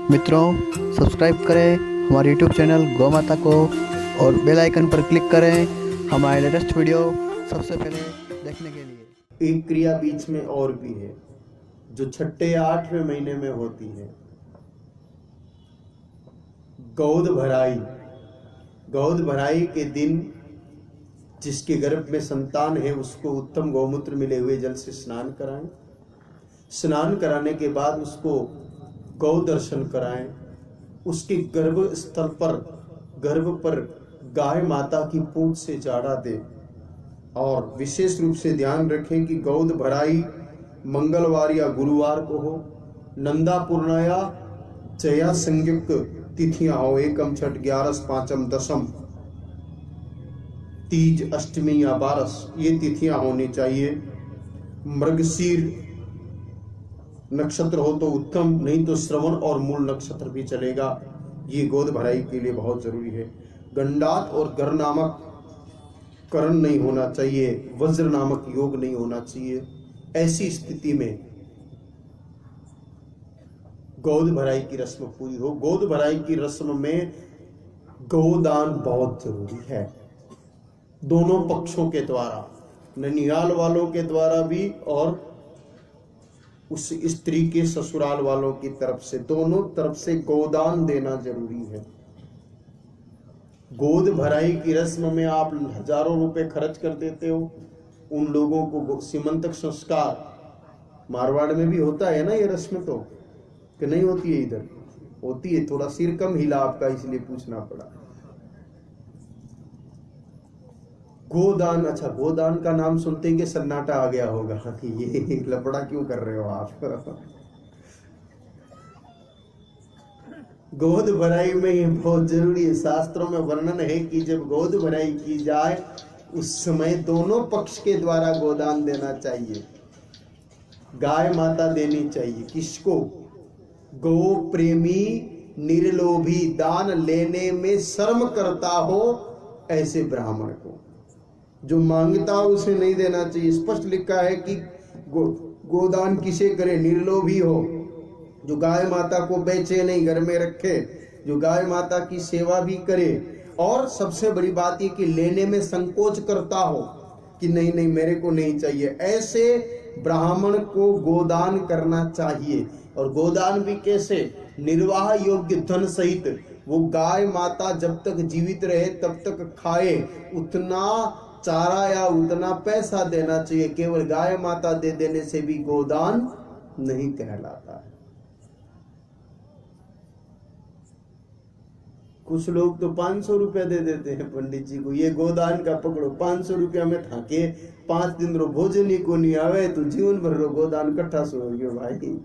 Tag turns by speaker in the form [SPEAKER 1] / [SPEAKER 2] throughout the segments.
[SPEAKER 1] मित्रों, सब्सक्राइब करें हमारे यूट्यूब चैनल गौ माता को और बेल आइकन पर क्लिक करें हमारे लेटेस्ट वीडियो सबसे पहले देखने के लिए।
[SPEAKER 2] एक क्रिया बीच में और भी है जो छठे या 8वें महीने में होती है, गोद भराई। गोद भराई के दिन जिसके गर्भ में संतान है उसको उत्तम गौमूत्र मिले हुए जल से स्नान कराएं। स्नान कराने के बाद उसको गौ दर्शन कराएं। उसके गर्भ स्थल पर, गर्भ पर गाय माता की पूंछ से जाड़ा दें। और विशेष रूप से ध्यान रखें कि गोद भराई मंगलवार या गुरुवार को हो, नंदा पूर्णा या जया संयुक्त तिथियां हो, एकम, छठ, 11, पांचम, दशम, तीज, अष्टमी या बारस, ये तिथियां होनी चाहिए। मृगशीर नक्षत्र हो तो उत्तम, नहीं तो श्रवण और मूल नक्षत्र भी चलेगा। ये गोद भराई के लिए बहुत जरूरी है। गंडात और गर नामक करण नहीं होना चाहिए, वज्र नामक योग नहीं होना चाहिए। ऐसी स्थिति में गोद भराई की रस्म पूरी हो। गोद भराई की रस्म में गोदान बहुत जरूरी है, दोनों पक्षों के द्वारा, ननिहाल वालों के द्वारा भी और उस स्त्री के ससुराल वालों की तरफ से, दोनों तरफ से गोदान देना जरूरी है। गोद भराई की रस्म में आप हजारों रुपए खर्च कर देते हो, उन लोगों को सीमंतक संस्कार मारवाड़ में भी होता है ना ये रस्म, तो कि नहीं होती है? इधर होती है। थोड़ा सिर कम हिला आपका, इसलिए पूछना पड़ा। गोदान, अच्छा, गोदान का नाम सुनते ही सन्नाटा आ गया होगा कि ये लफड़ा क्यों कर रहे हो आप। गोद भराई में ये बहुत जरूरी है। शास्त्रों में वर्णन है कि जब गोद भराई की जाए उस समय दोनों पक्ष के द्वारा गोदान देना चाहिए। गाय माता देनी चाहिए। किसको? गो प्रेमी निर्लोभी, दान लेने में शर्म करता हो ऐसे ब्राह्मण को। जो मांगता हो उसे नहीं देना चाहिए। स्पष्ट लिखा है कि गोदान किसे करे? निर्लोभी हो, जो गाय माता को बेचे नहीं, घर में रखे, जो गाय माता की सेवा भी करे। और सबसे बड़ी बात ये कि लेने में संकोच करता हो कि नहीं नहीं मेरे को नहीं चाहिए, ऐसे ब्राह्मण को गोदान करना चाहिए। और गोदान भी कैसे? निर्वाह योग्य धन सहित। वो गाय माता जब तक जीवित रहे तब तक खाए उतना चारा या उतना पैसा देना चाहिए। केवल गाय माता दे देने से भी गोदान नहीं कहलाता है। कुछ लोग तो 500 रुपया दे देते हैं पंडित जी को, ये गोदान का पकड़ो, 500 रुपया में थाके 5 दिन रो भोजन ही को नहीं आवे तो जीवन भर रो गोदान कट्ठा सो गयो भाई।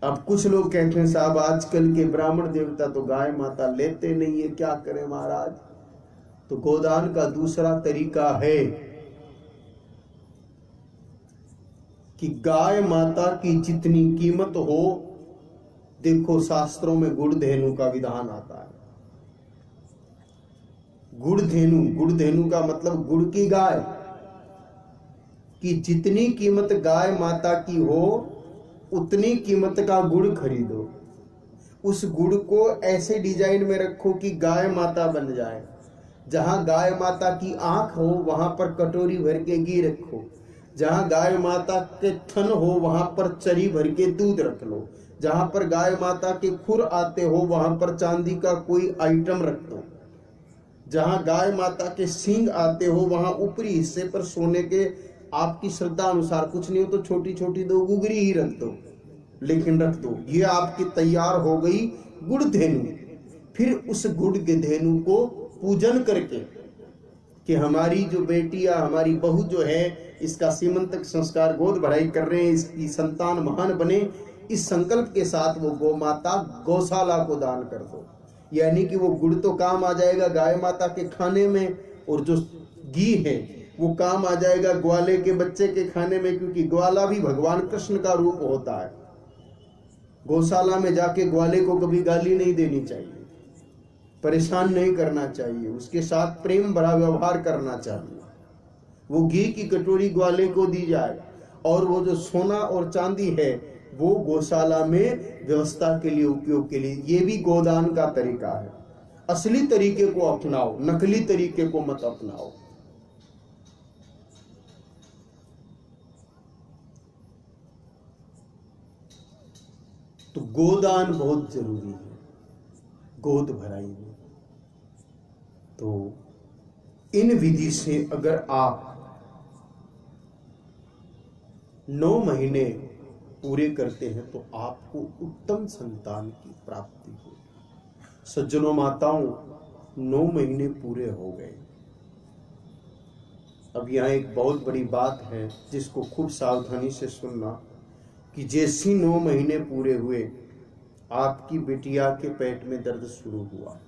[SPEAKER 2] अब कुछ लोग कहते हैं साहब आजकल के ब्राह्मण देवता तो गाय माता लेते नहीं है, क्या करें महाराज? तो गोदान का दूसरा तरीका है कि गाय माता की जितनी कीमत हो, देखो शास्त्रों में गुड़ धेनु का विधान आता है। गुड़ धेनु, गुड़ धेनु का मतलब गुड़ की गाय की जितनी कीमत गाय माता की हो उतनी कीमत का गुड़ खरीदो। उस गुड़ को ऐसे डिजाइन में रखो कि गाय माता बन जाए। जहां गाय माता की आंख हो वहां पर कटोरी भर के घी रखो। जहां गाय माता के थन हो वहां पर चरी भर के दूध रख लो। जहां पर गाय माता के खुर आते हो वहां पर चांदी का कोई आइटम रख दो। जहां गाय माता के सींग आते हो वहां ऊपरी हिस्से पर सोने के, आपकी श्रद्धा अनुसार, कुछ नहीं हो तो छोटी छोटी 2 गुगरी ही रख दो, लेकिन रख दो। ये आपकी तैयार हो गई गुड़ धेनु। फिर उस गुड़ के धेनु को पूजन करके कि हमारी जो बेटी या हमारी बहू जो है इसका सीमंतक संस्कार, गोद भराई कर रहे हैं, इसकी संतान महान बने, इस संकल्प के साथ वो गौ माता गौशाला को दान कर दो। यानी कि वो गुड़ तो काम आ जाएगा गाय माता के खाने में, और जो घी है वो काम आ जाएगा ग्वाले के बच्चे के खाने में, क्योंकि ग्वाला भी भगवान कृष्ण का रूप होता है। गौशाला में जाके ग्वाले को कभी गाली नहीं देनी चाहिए, परेशान नहीं करना चाहिए, उसके साथ प्रेम भरा व्यवहार करना चाहिए। वो घी की कटोरी ग्वाले को दी जाए और वो जो सोना और चांदी है वो गौशाला में व्यवस्था के लिए, उपयोग के लिए। ये भी गोदान का तरीका है। असली तरीके को अपनाओ, नकली तरीके को मत अपनाओ। तो गोदान बहुत जरूरी है गोद भराई में। तो इन विधि से अगर आप 9 महीने पूरे करते हैं तो आपको उत्तम संतान की प्राप्ति होगी। सज्जनों माताओं, 9 महीने पूरे हो गए। अब यहाँ एक बहुत बड़ी बात है जिसको खूब सावधानी से सुनना, कि जैसे 9 महीने पूरे हुए आपकी बिटिया के पेट में दर्द शुरू हुआ।